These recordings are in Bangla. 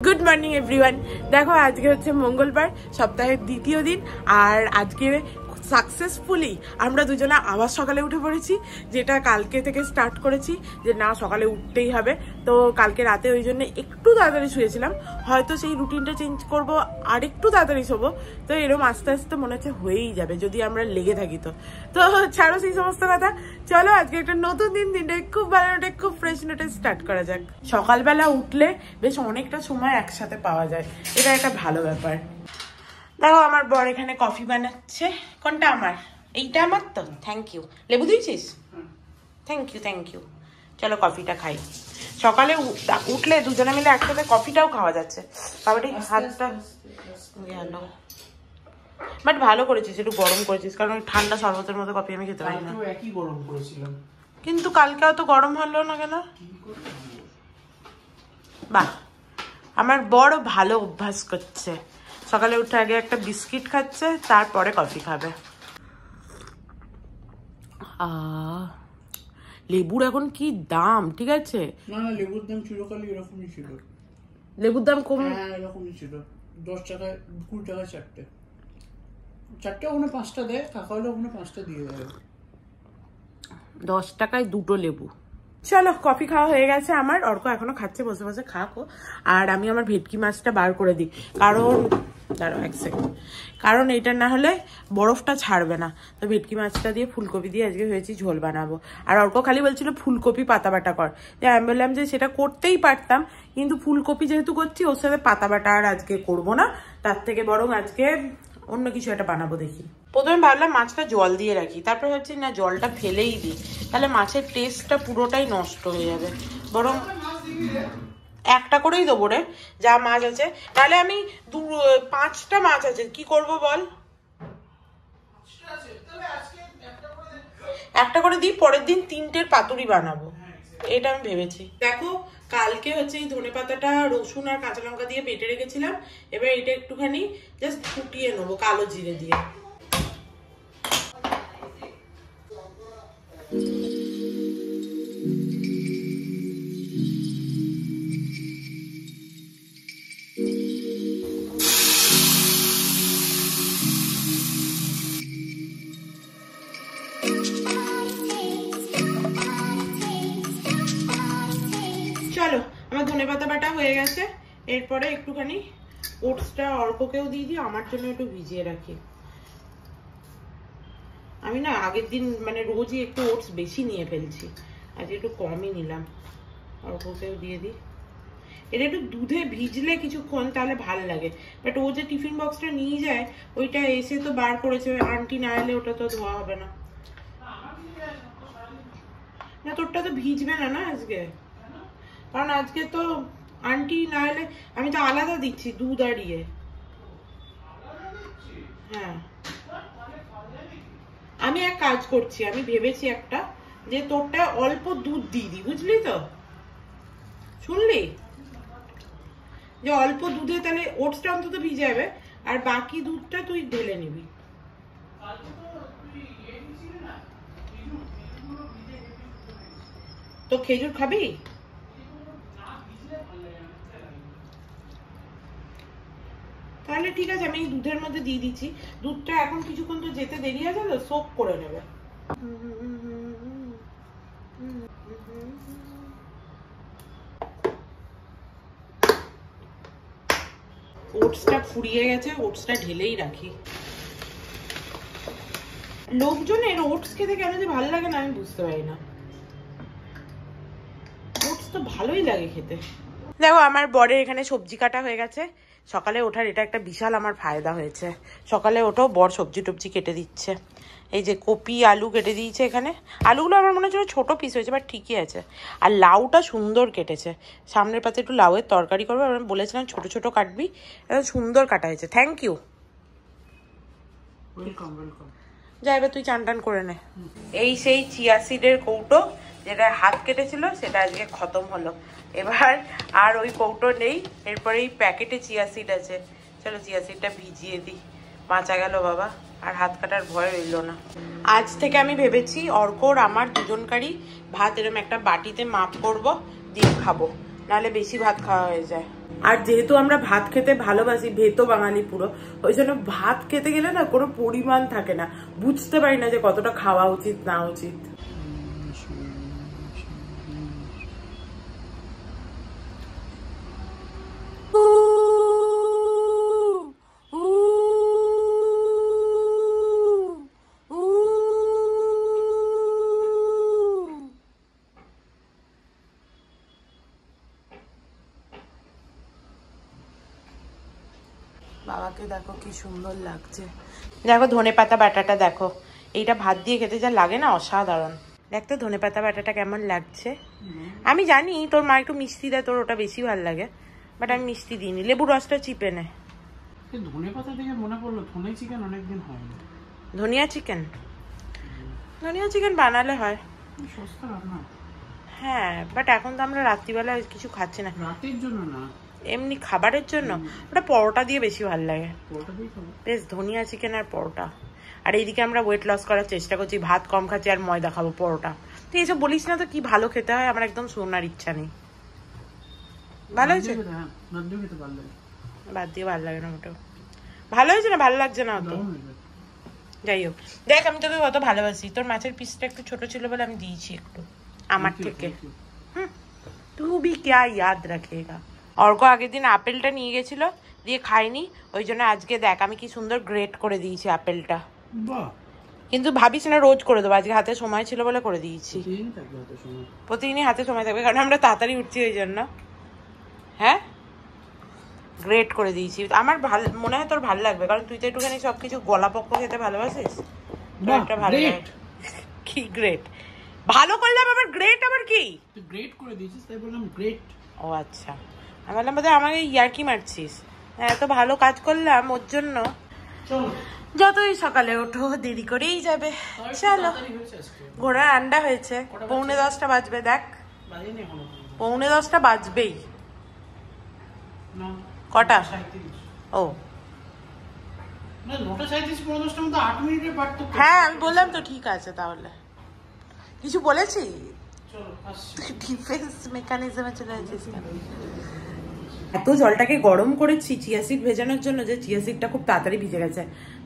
Good morning everyone. देखो आज के হচ্ছে মঙ্গলবার, সপ্তাহের দ্বিতীয় দিন। আর আজকে সাকসেসফুলি আমরা দুজনে আবার সকালে উঠে পড়েছি, যেটা কালকে থেকে স্টার্ট করেছি যে না সকালে উঠতেই হবে। তো কালকে রাতে ওই জন্য একটু তাড়াতাড়ি শুয়েছিলাম, হয়তো সেই রুটিনটা চেঞ্জ করব আর একটু তাড়াতাড়ি শোবো। তো এরকম আস্তে আস্তে মনে হচ্ছে হয়েই যাবে যদি আমরা লেগে থাকি। তো ছাড়ো সেই সমস্ত কথা, চলো আজকে একটা নতুন দিনটা খুব ভালো নোটে খুব ফ্রেশ নোটে স্টার্ট করা যাক। সকালবেলা উঠলে বেশ অনেকটা সময় একসাথে পাওয়া যায়, এটা একটা ভালো ব্যাপার। দেখো আমার বর এখানে কফি বানাচ্ছে। কোনটা আমার? এইটা আমার তো। Thank you. লেবু দিয়েছিস? Thank you. চলো কফিটা খাই। সকালে উঠলে দুজনে মিলে একসাথে কফিটাও খাওয়া যাচ্ছে। বাবাটি হাতটা গেল, বাট ভালো করেছিস, একটু গরম করেছিস, কারণ ঠান্ডা শরবতের মতো কফি আমি খেতে পারি না। একই গরম করেছিলাম, কিন্তু কালকে অত গরম হলো না কেন? বাহ, আমার বড় ভালো অভ্যাস করছে, সকালে উঠে আগে একটা বিস্কিট খাচ্ছে, তারপরে কফি খাবে। লেবুর এখন কি দাম, ঠিক আছে? না লেবুর দাম চিরকালই এরকমই ছিল। লেবুর দাম কম? হ্যাঁ এরকমই ছিল, 10 টাকায় 20 টাকায় চারটে ওখানে 5টা দেয়, কাকা হলে ওখানে 5টা দিয়ে দেয়। 10 টাকায় 2টো লেবু। চলো কফি খাওয়া হয়ে গেছে আমার, অর্ক এখনো খাচ্ছে, বসে বসে খাকো। আর আমি আমার ভেটকি মাছটা বার করে দিই, কারণ দাঁড়াও এক সেকেন্ড, কারণ এটা না হলে বরফটা ছাড়বে না। তো ভেটকি মাছটা দিয়ে ফুলকপি দিয়ে আজকে হয়েছি ঝোল বানাবো। আর অর্ক খালি বলছিল ফুলকপি পাতা বাটা কর, যে আমি বললাম যে সেটা করতেই পারতাম, কিন্তু ফুলকপি যেহেতু করছি ওর সাথে পাতা বাটা আর আজকে করবো না, তার থেকে বরং আজকে অন্য কিছু একটা বানাবো। দেখি, প্রথমে ভাবলাম মাছটা জল দিয়ে রাখি, তারপরে ভাবছি না জলটা ফেলেই দিই, তাহলে মাছের টেস্টটা পুরোটাই নষ্ট হয়ে যাবে। বরং একটা করেই দেবো রে, যা মাছ আছে। তাহলে আমি 5টা মাছ আছে, কি করব বল? একটা করে দিই, পরের দিন 3টের পাতুরি বানাবো, এটা আমি ভেবেছি। দেখো কালকে হচ্ছে এই ধনেপাতাটা রসুন আর কাঁচা লঙ্কা দিয়ে বেটে রেখেছিলাম, এবার এটা একটুখানি জাস্ট ফুটিয়ে নেবো কালো জিরে দিয়ে। চলো আমার ধনেপাতা বাটা হয়ে গেছে, এরপরে একটুখানি ওটসটা অল্পকেও দিয়ে দিই, আমার জন্য একটু ভিজিয়ে রাখি। আমি না আগের দিন মানে রোজই একটু ওটস বেশি নিয়ে ফেলছি, আজ একটু কমই নিলাম। অল্পকেও দিয়ে দিই, এটা একটু দুধে ভিজলে কিছুক্ষণ তাহলে ভালো লাগে। বাট ও যে টিফিন বক্সটা নিয়ে যায়, ওইটা এসে তো বার করেছে, আন্টি না এলে ওটা তো ধোয়া হবে না। না তোরটা তো ভিজবে না না আজকে, কারণ আজকে তো আন্টি না এলে আমি তো আলাদা দিচ্ছি দুধ আর ইয়ে। হ্যাঁ আমি এক কাজ করছি, আমি ভেবেছি একটা, যে তোরটা অল্প দুধ দিয়ে দিই, বুঝলি তো? শুনলি, যে অল্প দুধে তাহলে ওটসটা অন্তত ভিজে যাবে, আর বাকি দুধটা তুই ঢেলে নিবি। তো খেজুর খাবি? তাহলে ঠিক আছে, আমি দুধের মধ্যে দিয়ে দিচ্ছি। দুধটা এখন কিছুক্ষণ তো যেতে দেরি আছে, তো সোক করে নেবে। ওটসটা ফুরিয়ে গেছে, ওটসটা ঢেলেই রাখি। লোকজনের ওটস খেতে কেন যে ভালো লাগে না আমি বুঝতে পারি না, ওটস তো ভালোই লাগে খেতে। দেখো আমার বরের এখানে সবজি কাটা হয়ে গেছে। সকালে ওঠার এটা একটা বিশাল আমার ফায়দা হয়েছে, সকালে ওঠো বর সবজি টবজি কেটে দিচ্ছে। এই যে কপি আলু কেটে দিয়েছে, এখানে আলুগুলো আমার মনে হচ্ছে ছোটো পিস হয়েছে, বাট ঠিকই আছে। আর লাউটা সুন্দর কেটেছে, সামনের পাতে একটু লাউয়ের তরকারি করবো, আমি বলেছিলাম ছোট ছোট কাটবি, একদম সুন্দর কাটা হয়েছে। Thank you. যা এবার তুই চান টান করে নে। এই সেই চিয়া সিডের কৌটো যেটা হাত কেটেছিল, সেটা আজকে খতম হলো। এবার আর ওই কৌটো নেই, এরপরে এই প্যাকেটে চিয়া সিড আছে। চলো চিয়া সিডটা ভিজিয়ে দিই, বাঁচা গেল বাবা, আর হাত কাটার ভয় রইল না। আজ থেকে আমি ভেবেছি অর্কর আমার দুজনকারই ভাত এরকম একটা বাটিতে মাপ করব, দিয়ে খাবো, নাহলে বেশি ভাত খাওয়া হয়ে যায়। আর যেহেতু আমরা ভাত খেতে ভালোবাসি, ভেতো বাঙালি পুরো, ওই জন্য ভাত খেতে গেলে না কোনো পরিমাণ থাকে না, বুঝতে পারি না যে কতটা খাওয়া উচিত না উচিত। বাবাকে দেখো কি সুন্দর লাগছে। দেখো ধনেপাতা বাটাটা দেখো, এইটা ভাত দিয়ে খেতে যা লাগে না অসাধারণ। দেখতো ধনেপাতা বাটাটা কেমন লাগছে। আমি জানি তোর মা একটু মিষ্টি দেয়, তোর ওটা বেশি ভালো লাগে, বাট আমি মিষ্টি দিইনি, লেবুর রসটা চিপে নে। ধনেপাতা থেকে মনে পড়লো ধনে চিকেন অনেকদিন হয়নি। ধনিয়া চিকেন, ধনিয়া চিকেন বানালে হয়, সস্তা রান্না। হ্যাঁ বাট এখন তো আমরা রাত্রিবেলা কিছু খাচ্ছি না, রাতের জন্য না, এমনি খাবারের জন্য। ওটা পরোটা দিয়ে বেশি ভালো লাগে, বেশ ধনিয়া চিকেন আর পরোটা। আর এইদিকে আমরা ওয়েট লস করার চেষ্টা করছি, ভাত কম খাচ্ছি আর ময়দা খাবো, পরোটা। তো এইসব বলিস না তো, কি ভালো খেতে হয় আমার একদম শোনার ইচ্ছা নেই। ভালো হয়েছে? বাদ দিয়ে ভালো লাগে না মোটেও। ভালো হয়েছে না? ভালো লাগছে না অত। যাই হোক, দেখ আমি তোকে কত ভালোবাসি, তোর মাছের পিসটা একটু ছোট ছিল বলে আমি দিয়েছি একটু আমার থেকে। তুই ভি ক্যা ইয়াদ রাখেগা। অর্ক আগের দিন আপেলটা নিয়ে গেছিল, দিয়ে খাইনি, ওই জন্য আজকে দেখ আমি কি সুন্দর গ্রেট করে দিয়েছি আপেলটা। কিন্তু ভাবিস না রোজ করে দেবো, আজকে হাতে সময় ছিল বলে করে দিয়েছি। প্রতিদিনই হাতে সময় থাকবে, কারণ আমরা তাড়াতাড়ি উঠছি ওই জন্য। হ্যাঁ গ্রেট করে দিয়েছি, আমার ভালো মনে হয় তোর ভালো লাগবে, কারণ তুই তো একটুখানি সবকিছু গলা পক্ষ খেতে ভালোবাসিস। ভালো কি গ্রেট ভালো করলাম, আবার গ্রেট আবার কি গ্রেট করে দিয়েছিস তাই বললাম গ্রেট। ও আচ্ছা, আমি বললাম বোধহয় আমাকে ইয়ার্কি মারছিস। হ্যাঁ এত ভালো কাজ করলাম ওর জন্য। যতই সকালে ওঠো দেরি করেই যাবে। চলো, ঘোড়ার আন্ডা হয়েছে, 9:45 বাজবে। দেখ 9:45 বাজবেই। কটা? ও হ্যাঁ আমি বললাম তো, ঠিক আছে তাহলে। কিছু বলেছি? ডিফেন্স মেকানিজমে চলে যাচ্ছিস কেন? এত জলটাকে গরম করেছি চিয়া সিড ভেজানোর জন্য যে চিয়া সিডটা খুব তাড়াতাড়ি ভিজে গেছে।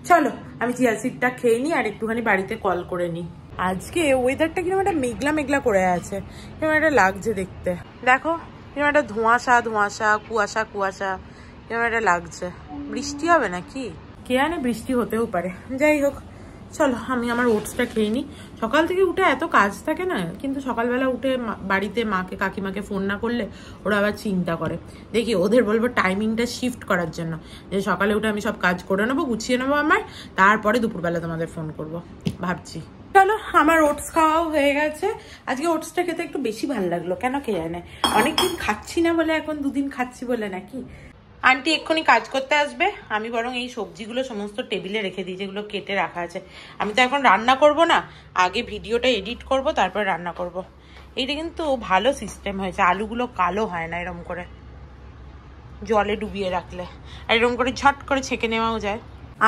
চলো আমি চিয়া সিডটা খেয়ে নিই আর একটুখানি বাড়িতে কল করে নিই। আজকে ওয়েদারটা কিরকম একটা মেঘলা মেঘলা করে আছে, কিরকম একটা লাগছে দেখতে। দেখো কিরকম একটা ধোঁয়াশা ধোঁয়াশা, কুয়াশা কুয়াশা, কিরকম একটা লাগছে। বৃষ্টি হবে নাকি কে জানে, বৃষ্টি হতেও পারে। যাই হোক চলো আমি আমার ওটসটা খেয়ে নিই। সকাল থেকে উঠে এত কাজ থাকে না, কিন্তু সকালবেলা উঠে বাড়িতে মাকে কাকিমাকে ফোন না করলে ওরা আবার চিন্তা করে। দেখি ওদের বলবো টাইমিংটা শিফট করার জন্য, যে সকালে উঠে আমি সব কাজ করে নেবো, গুছিয়ে নেবো আমার, তারপরে দুপুরবেলা তোমাদের ফোন করব ভাবছি। চলো আমার ওটস খাওয়াও হয়ে গেছে। আজকে ওটসটা খেতে একটু বেশি ভালো লাগলো, কেন কে জানে, অনেকদিন খাচ্ছি না বলে, এখন 2 দিন খাচ্ছি বলে নাকি। আন্টি এক্ষুনি কাজ করতে আসবে, আমি বরং এই সবজিগুলো সমস্ত টেবিলে রেখে দিই, যেগুলো কেটে রাখা আছে। আমি তো এখন রান্না করব না, আগে ভিডিওটা এডিট করব তারপর রান্না করব। এইটা কিন্তু ভালো সিস্টেম হয়েছে, আলুগুলো কালো হয় না এরকম করে জলে ডুবিয়ে রাখলে, আর এরকম করে ঝট করে ছেঁকে নেওয়াও যায়।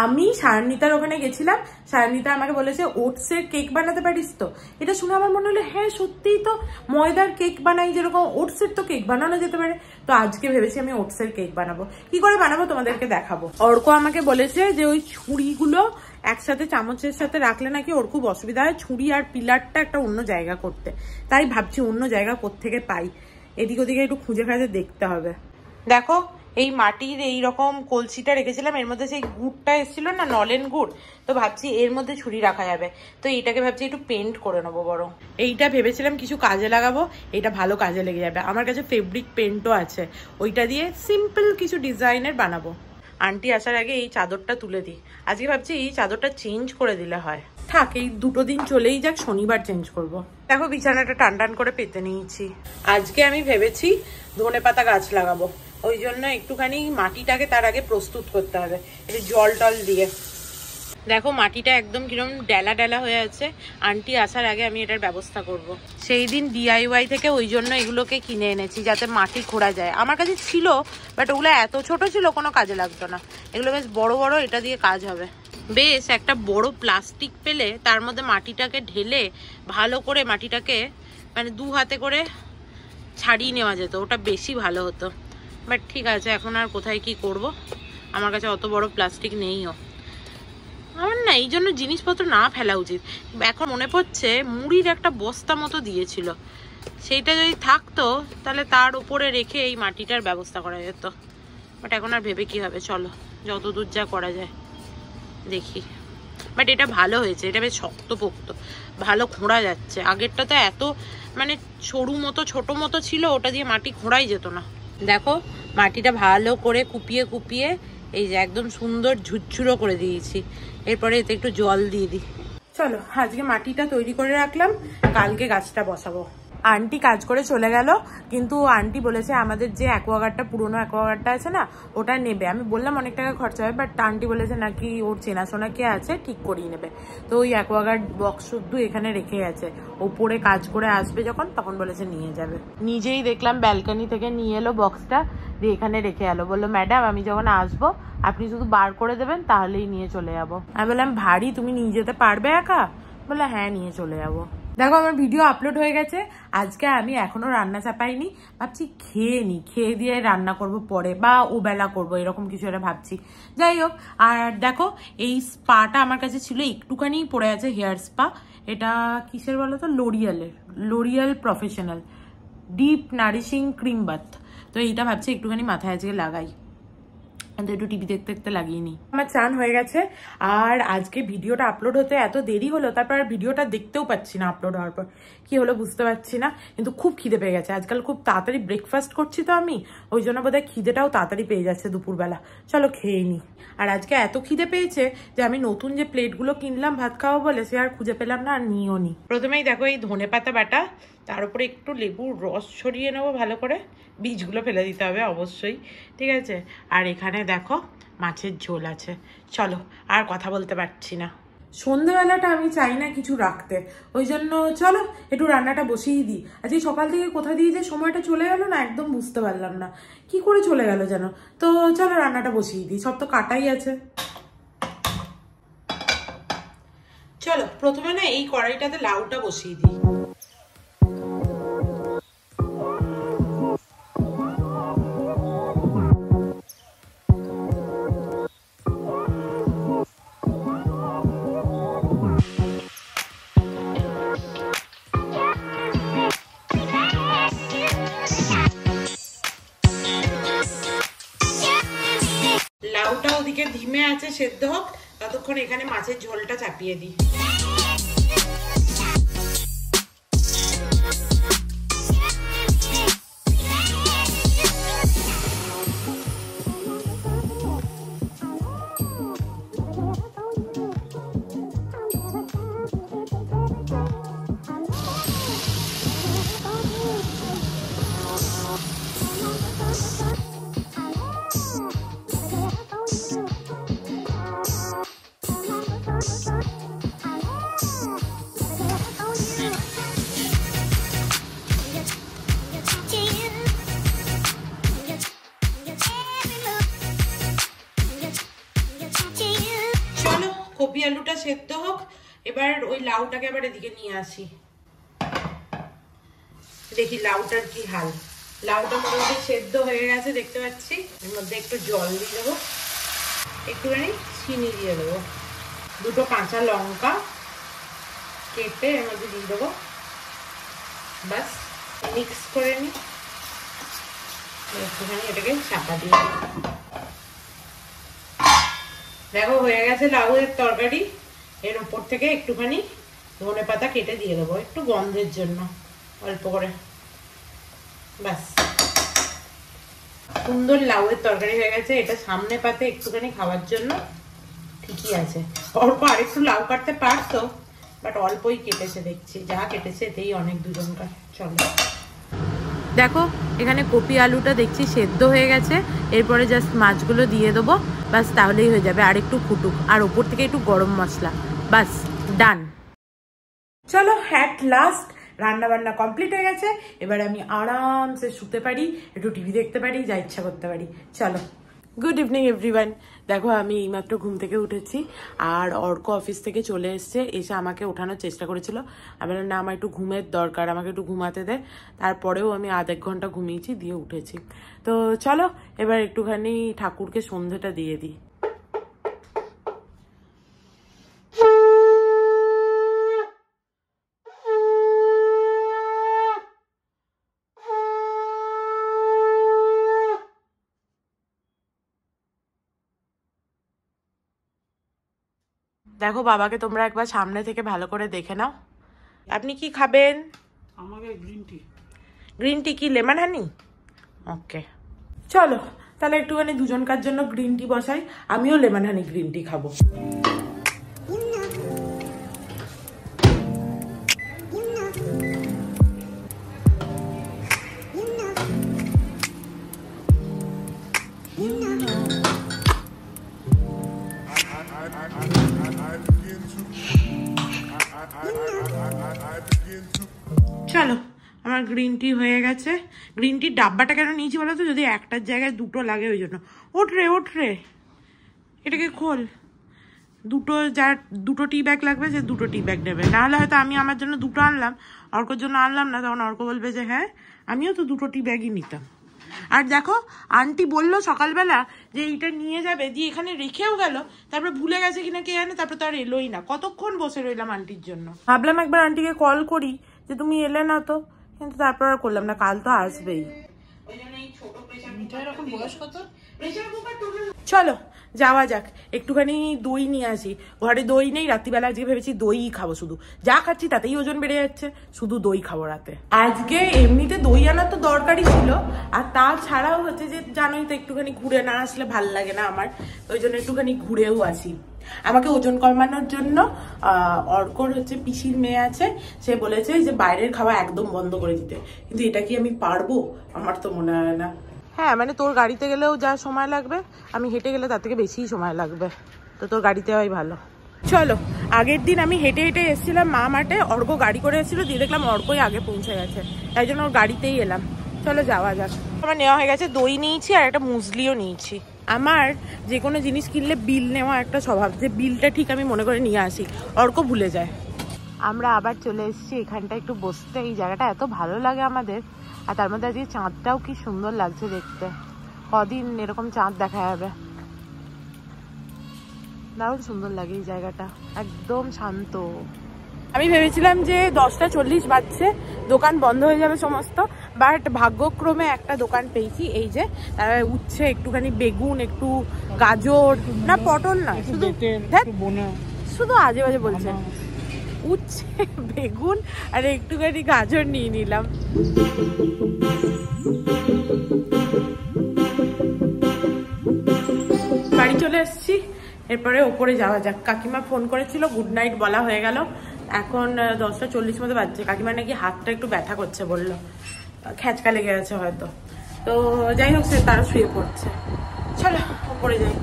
আমি সায়নিতার ওখানে গেছিলাম, সায়নিতা আমাকে বলেছে ওটসের কেক বানাতে পারিস তো। এটা শুনে আমার মনে হলো হ্যাঁ সত্যিই তো, ময়দার কেক বানাই যেরকম ওটসের তো কেক বানানো যেতে পারে। তো আজকে ভেবেছি আমি ওটসের কেক বানাবো। কি করে বানাবো তোমাদেরকে দেখাবো। অর্ক আমাকে বলেছে যে ওই ছুরিগুলো একসাথে চামচের সাথে রাখলে নাকি ওর খুব অসুবিধা হয়, ছুরি আর পিলারটা একটা অন্য জায়গা করতে। তাই ভাবছি অন্য জায়গা কোত্থেকে পাই, এদিক ওদিকে একটু খুঁজে খাজে দেখতে হবে। দেখো এই মাটির এইরকম কলসিটা রেখেছিলাম, এর মধ্যে সেই গুড়টা এসেছিল না, নলেন গুড়, তো ভাবছি এর মধ্যে ছুরি রাখা যাবে। তো এইটাকে ভাবছি একটু পেন্ট করে নেবো বরং। এইটা ভেবেছিলাম কিছু কাজে লাগাবো, এটা ভালো কাজে লেগে যাবে। আমার কাছে ফেব্রিক পেন্টও আছে, ওইটা দিয়ে সিম্পল কিছু ডিজাইনের বানাবো। আন্টি আসার আগে এই চাদরটা তুলে দিই। আজকে ভাবছি এই চাদরটা চেঞ্জ করে দিলে হয়, থাক এই 2 দিন চলেই যাক, শনিবার চেঞ্জ করব। দেখো বিছানাটা টান টান করে পেতে নিয়েছি। আজকে আমি ভেবেছি ধনেপাতা গাছ লাগাবো, ওই জন্য একটুখানি মাটিটাকে তার আগে প্রস্তুত করতে হবে, একটু জল টল দিয়ে। দেখো মাটিটা একদম কিরকম ডেলা ডেলা হয়ে আছে, আন্টি আসার আগে আমি এটার ব্যবস্থা করব। সেই দিন DIY থেকে ওই জন্য এগুলোকে কিনে এনেছি, যাতে মাটি খোঁড়া যায়। আমার কাছে ছিল বাট ওগুলো এত ছোট ছিল কোনো কাজে লাগতো না, এগুলো বেশ বড় বড়, এটা দিয়ে কাজ হবে। বেশ একটা বড় প্লাস্টিক পেলে তার মধ্যে মাটিটাকে ঢেলে ভালো করে মাটিটাকে মানে 2 হাতে করে ছাড়িয়ে নেওয়া যেত, ওটা বেশি ভালো হতো। বাট ঠিক আছে, এখন আর কোথায় কি করব, আমার কাছে অত বড় প্লাস্টিক নেইও। আমার না এই জন্য জিনিসপত্র না ফেলা উচিত। এখন মনে পড়ছে মুড়ির একটা বস্তা মতো দিয়েছিল, সেইটা যদি থাকতো তাহলে তার উপরে রেখে এই মাটিটার ব্যবস্থা করা যেত। বাট এখন আর ভেবে কি হবে, চলো যতদূর যা করা যায় দেখি। বাট এটা ভালো হয়েছে, এটা বেশ শক্তপোক্ত, ভালো খোঁড়া যাচ্ছে। আগেরটা তো এত মানে সরু মতো ছোট মতো ছিল, ওটা দিয়ে মাটি খোঁড়াই যেত না। দেখো মাটিটা ভালো করে কুপিয়ে কুপিয়ে এই যে একদম সুন্দর ঝুরঝুরো করে দিয়েছি। এরপরে এতে একটু জল দিয়ে দিই। চলো আজকে মাটিটা তৈরি করে রাখলাম, কালকে গাছটা বসাবো। আন্টি কাজ করে চলে গেল, কিন্তু আন্টি বলেছে আমাদের যে অ্যাকোয়াগার্ডটা, পুরোনো অ্যাকোয়াগার্ডটা আছে না, ওটা নেবে। আমি বললাম অনেক টাকা খরচা হবে, বাট আন্টি বলেছে নাকি ওর চেনাশোনা কে আছে ঠিক করিয়ে নেবে। তো ওই অ্যাকোয়াগার্ড বক্স শুদ্ধ এখানে রেখে গেছে, ওপরে কাজ করে আসবে যখন তখন বলেছে নিয়ে যাবে। নিজেই দেখলাম ব্যালকনি থেকে নিয়ে এলো বক্সটা, দিয়ে এখানে রেখে এলো। বললো ম্যাডাম আমি যখন আসবো আপনি শুধু বার করে দেবেন, তাহলেই নিয়ে চলে যাবো। আমি বললাম ভারী, তুমি নিয়ে যেতে পারবে একা? বললো হ্যাঁ নিয়ে চলে যাবো। দেখো আমার ভিডিও আপলোড হয়ে গেছে। আজকে আমি এখনো রান্না চাপাইনি, ভাবছি খেয়ে নি, খেয়ে দিয়ে রান্না করব পরে, বা ওবেলা করবো, এরকম কিছু একটা ভাবছি। যাই হোক, আর দেখো এই স্পাটা আমার কাছে ছিল, একটুখানি পড়ে আছে, হেয়ার স্পা। এটা কিসের বলো তো, L'Oreal professional deep nourishing cream bath. তো এইটা ভাবছি একটুখানি মাথায় আজকে লাগাই, একটু টিভি দেখতে দেখতে লাগিয়ে নি। আমার চান হয়ে গেছে, আর আজকে ভিডিওটা আপলোড হতে এত দেরি হলো, তারপর ভিডিওটা দেখতেও পাচ্ছি না আপলোড হওয়ার পর, কি হলো বুঝতে পারছি না। কিন্তু খুব খিদে পেয়ে গেছে, আজকাল খুব তাড়াতাড়ি ব্রেকফাস্ট করছি তো আমি, ওই জন্য বোধহয় খিদেটাও তাড়াতাড়ি পেয়ে যাচ্ছে দুপুরবেলা। চলো খেয়ে নি। আর আজকে এত খিদে পেয়েছে যে আমি নতুন যে প্লেটগুলো কিনলাম ভাত খাওয়া বলে, সে আর খুঁজে পেলাম না, আর নিও নি। প্রথমেই দেখো এই ধনে পাতা বাটা, তার উপরে একটু লেবুর রস ছড়িয়ে নেবো ভালো করে, বীজগুলো ফেলে দিতে হবে অবশ্যই, ঠিক আছে। আর এখানে দেখো মাছের ঝোল আছে। চলো আর কথা বলতে পারছি না, সন্ধ্যাবেলাটা আমি চাই না কিছু রাখতে, ওই জন্য চলো একটু রান্নাটা বসিয়ে দিই। আজকে সকাল থেকে কোথা দিয়ে যে সময়টা চলে গেল না, একদম বুঝতে পারলাম না কি করে চলে গেল যেন। তো চলো রান্নাটা বসিয়ে দিই, সব তো কাটাই আছে। চলো প্রথমে না এই কড়াইটাতে লাউটা বসিয়ে দিই। লাউটা ওদিকে ধিমে আছে, সেদ্ধ হোক, ততক্ষণ এখানে মাছের ঝোলটা চাপিয়ে দিই। কপি আলুটা সেদ্ধ হোক, এবার ওই লাউটাকে আবার এদিকে নিয়ে আসি, দেখি লাউটার কি হাল। লাউটা মোটামুটি সেদ্ধ হয়ে গেছে দেখতে পাচ্ছি। এর মধ্যে একটু জল দিয়ে দেবো, একটুখানি চিনি দিয়ে দেবো, দুটো কাঁচা লঙ্কা কেটে এর মধ্যে দিয়ে দেবো, বাস মিক্স করে নিই। একটুখানি এটাকে চাপা দিয়ে দিই। দেখো হয়ে গেছে লাউয়ের তরকারি। এর উপর থেকে একটুখানি ধনে পাতা কেটে দিয়ে দেবো, একটু গন্ধের জন্য, অল্প করে, ব্যাস সুন্দর লাউয়ের তরকারি হয়ে গেছে। এটা সামনে পাতে একটুখানি খাওয়ার জন্য ঠিকই আছে। অল্প আরেকটু লাউ কাটতে পারতো, বাট অল্পই কেটেছে, দেখছি যা কেটেছে এতেই অনেক দুজনকার। চলো দেখো এখানে কপি আলুটা দেখছি সেদ্ধ হয়ে গেছে, এরপরে জাস্ট মাছগুলো দিয়ে দেবো, বাস তাহলেই হয়ে যাবে। আর একটু ফুটুক, আর ওপর থেকে একটু গরম মশলা, বাস ডান। চলো অ্যাট লাস্ট রান্না বান্না কমপ্লিট হয়ে গেছে। এবার আমি আরামসে শুতে পারি, একটু টিভি দেখতে পারি, যা ইচ্ছা করতে পারি। চলো গুড ইভিনিং এভরিওয়ান। দেখো আমি এইমাত্র ঘুম থেকে উঠেছি আর অর্ক অফিস থেকে চলে এসছে, এসে আমাকে ওঠানোর চেষ্টা করেছিল। আমি বললাম না, আমার একটু ঘুমের দরকার, আমাকে একটু ঘুমাতে দে। তারপরেও আমি আধ এক ঘন্টা ঘুমিয়েছি, দিয়ে উঠেছি। তো চলো এবার একটুখানি ঠাকুরকে সন্ধ্যেটা দিয়ে দিই। দেখো বাবাকে তোমরা একবার সামনে থেকে ভালো করে দেখে নাও। আপনি কি খাবেন? আমাকে গ্রিন টি। গ্রিন টি কি লেমন হানি? ওকে চলো তাহলে একটুখানি দুজনকার জন্য গ্রিন টি বসাই। আমিও লেমন হানি গ্রিন টি খাবো। চলো আমার গ্রিন টি হয়ে গেছে। গ্রিন টির ডাব্বাটা কেন নিয়েছি বলো তো, যদি একটার জায়গায় দুটো লাগে ওই জন্য। ওঠ রে এটাকে খোল। যার দুটো টি ব্যাগ লাগবে সে দুটো টি ব্যাগ নেবে, নাহলে হয়তো আমি আমার জন্য দুটো আনলাম, অর্কর জন্য আনলাম না, তখন অর্ক বলবে যে হ্যাঁ আমিও তো দুটো টি ব্যাগই নিতাম। আর দেখো আন্টি বললো সকালবেলা যে এইটা নিয়ে যাবে, দিয়ে এখানে রেখেও গেল, তারপরে ভুলে গেছে কিনা কে জানে, তারপরে তো আর এলোই না। কতক্ষণ বসে রইলাম আন্টির জন্য। ভাবলাম একবার আন্টিকে কল করি যে তুমি এলে না তো, কিন্তু তারপর আর করলাম না, কাল তো আসবেই। চলো যাওয়া যাক, একটুখানি দই নিয়ে আসি। ঘরে দই নেই, রাত্রিবেলা আজকে ভেবেছি দই খাবো, শুধু যা খাচ্ছি তাতেই ওজন বেড়ে যাচ্ছে, শুধু দই খাবো রাতে। আজকে এমনিতে দই আনার তো দরকারই ছিল, আর তাছাড়াও হচ্ছে যে জানোই তো একটুখানি ঘুরে না আসলে ভাল লাগে না আমার, ওই জন্য একটুখানি ঘুরেও আসি। আমাকে ওজন কমানোর জন্য অর্কর হচ্ছে পিসির মেয়ে আছে, সে বলেছে যে বাইরের খাওয়া একদম বন্ধ করে দিতে, কিন্তু এটা কি আমি পারবো? আমার তো মনে হয় না। হ্যাঁ মানে তোর গাড়িতে গেলেও যা সময় লাগবে, আমি হেঁটে গেলে তার থেকে বেশি সময় লাগবে, তো তোর গাড়িতে হয় ভালো। চলো আগের দিন আমি হেঁটে হেঁটে এসেছিলাম মা মাঠে, অর্ক গাড়ি করে এসেছিল, দিয়ে দেখলাম অর্কই আগে পৌঁছে গেছে, তাই জন্য ওর গাড়িতেই এলাম। চলো যাওয়া যাক। আমার নেওয়া হয়ে গেছে, দই নিয়েছি আর একটা মুসলিও নিয়েছি। আমার যে কোনো জিনিস কিনলে বিল নেওয়া একটা স্বভাব, যে বিলটা ঠিক আমি মনে করে নিয়ে আসি, অর্ক ভুলে যায়। আমরা আবার চলে এসেছি এখানটা একটু বসতে, এই জায়গাটা এত ভালো লাগে আমাদের, আর তার মধ্যে আজকে চাঁদটাও কি সুন্দর লাগছে দেখতে, কদিন এরকম চাঁদ দেখা যাবে, দারুণ সুন্দর লাগে এই জায়গাটা, একদম শান্ত। আমি ভেবেছিলাম যে 10:40 বাজছে, দোকান বন্ধ হয়ে যাবে সমস্ত, বাট ভাগ্যক্রমে একটা দোকান পেয়েছি, এই যে উচ্ছে, একটুখানি বেগুন, একটু গাজর, না পটল না, শুধু আজে বাজে বলছে, উচ্ছে বেগুন আর একটুখানি গাজর নিয়ে নিলাম। বাড়ি চলে এসেছি, এরপরে ওপরে যাওয়া যাক। কাকিমা ফোন করেছিল, গুড নাইট বলা হয়ে গেল, এখন 10:40 মতো বাজছে। কাকিমা নাকি হাতটা একটু ব্যথা করছে বললো, খ্যাচকা লেগে গেছে হয়তো, তো যাই হোক সে তারা শুয়ে পড়ছে। চলো ওপরে যাই,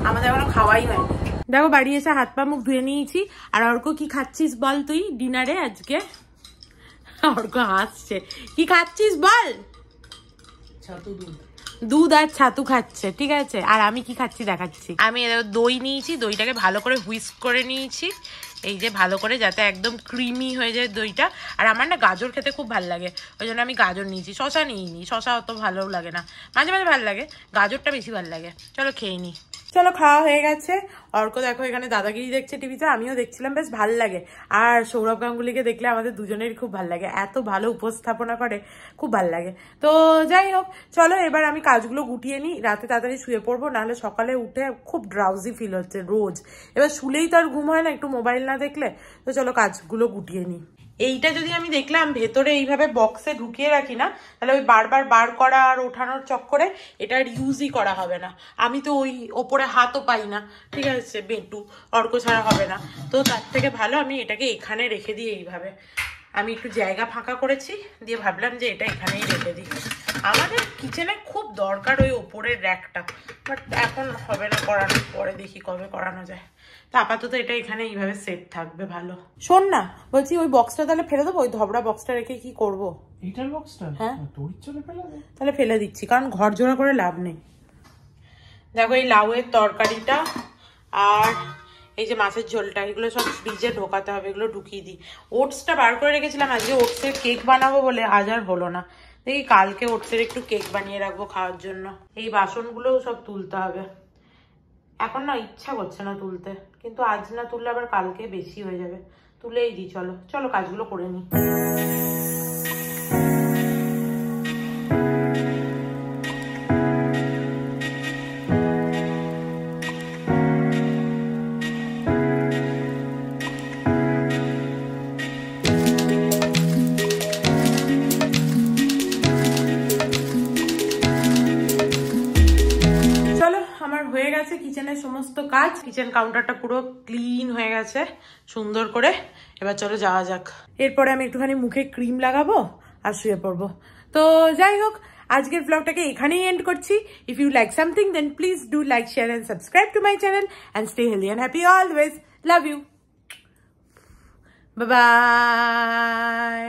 আমাদের এখনো খাওয়াই হয়নি। দেখো বাড়ি এসে হাত পা মুখ ধুয়ে নিয়েছি। আর অর্ক কি খাচ্ছিস বল তুই ডিনারে আজকে? অর্ক হাসছে, কি খাচ্ছিস বল? ছাতু দুধ। দুধ আর ছাতু খাচ্ছে, ঠিক আছে। আর আমি কি খাচ্ছি দেখাচ্ছি। আমি দই নিয়েছি, দইটাকে ভালো করে হুইস্ক করে নিয়েছি, এই যে ভালো করে, যাতে একদম ক্রিমি হয়ে যায় দইটা। আর আমার না গাজর খেতে খুব ভালো লাগে, ওই জন্য আমি গাজর নিয়েছি, শশা নিইনি, শশা অত ভালো লাগে না, মাঝে মাঝে ভালো লাগে, গাজরটা বেশি ভালো লাগে। চলো খেয়ে নিই। চলো খাওয়া হয়ে গেছে। অর্ক দেখো এখানে দাদাগিরি দেখছে টিভিতে, আমিও দেখছিলাম, বেশ ভাল লাগে। আর সৌরভ গাঙ্গুলিকে দেখলে আমাদের দুজনেরই খুব ভাল লাগে, এত ভালো উপস্থাপনা করে, খুব ভাল লাগে। তো যাই হোক চলো এবার আমি কাজগুলো গুটিয়ে নিই, রাতে তাড়াতাড়ি শুয়ে পড়বো, নাহলে সকালে উঠে খুব ড্রাউজি ফিল হচ্ছে রোজ, এবার শুলেই তো আর ঘুম হয় না একটু মোবাইল না দেখলে। তো চলো কাজগুলো গুটিয়ে নিই। এইটা যদি আমি দেখলাম ভেতরে এইভাবে বক্সে ঢুকিয়ে রাখি না, তাহলে ওই বারবার বার করা আর ওঠানোর চক্করে এটার ইউজই করা হবে না। আমি তো ওই ওপরে হাতও পাই না, ঠিক আছে, বেটু অর্ক ছাড়া হবে না, তো তার থেকে ভালো আমি এটাকে এখানে রেখে দিই। এইভাবে আমি একটু জায়গা ফাঁকা করেছি, দিয়ে ভাবলাম যে এটা এখানেই রেখে দিই। আমাদের কিচেনে খুব দরকার ওই ওপরের র্যাকটা, বাট এখন হবে না করানো, পরে দেখি কবে করানো যায়। তো আপাতত এটা এখানে এইভাবে সেট থাকবে, ভালো। শোন না, বলছি ওই বক্সটা তাহলে ফেলে দেবো, ওই ধবড়া বক্সটা রেখে কি করবো? এইটার বক্সটা? হ্যাঁ তোর ইচ্ছে হলে ফেলে দে। তাহলে ফেলে দিচ্ছি, কারণ ঘর জোড়া করে লাভ নেই। দেখো এই লাউয়ের তরকারিটা আর এই যে মাছের ঝোলটা, এগুলো সব ফ্রিজে ঢোকাতে হবে, এগুলো ঢুকিয়ে দিই। ওটসটা বার করে রেখেছিলাম, আজকে ওটসের কেক বানাবো বলে আজ আর হলো না। দেখি কালকে ওটসের একটু কেক বানিয়ে রাখবো খাওয়ার জন্য। এই বাসনগুলোও সব তুলতে হবে, এখন না ইচ্ছা করছে না তুলতে, কিন্তু আজ না তুললে আবার কালকে বেশি হয়ে যাবে, তুলেই দিই। চলো চলো কাজগুলো করে নিই। হয়ে গেছে কিচেনের সমস্ত কাজ, কিচেন কাউন্টারটা পুরো ক্লিন হয়ে গেছে সুন্দর করে। এবার চলো যাওয়া যাক। এরপরে আমি একটুখানি মুখে ক্রিম লাগাবো আর শুয়ে পড়বো। তো যাই হোক, আজকের ব্লগটাকে এখানেই এন্ড করছি। If you like something then please do like, share and subscribe to my channel and stay healthy and happy always. Love you, bye by.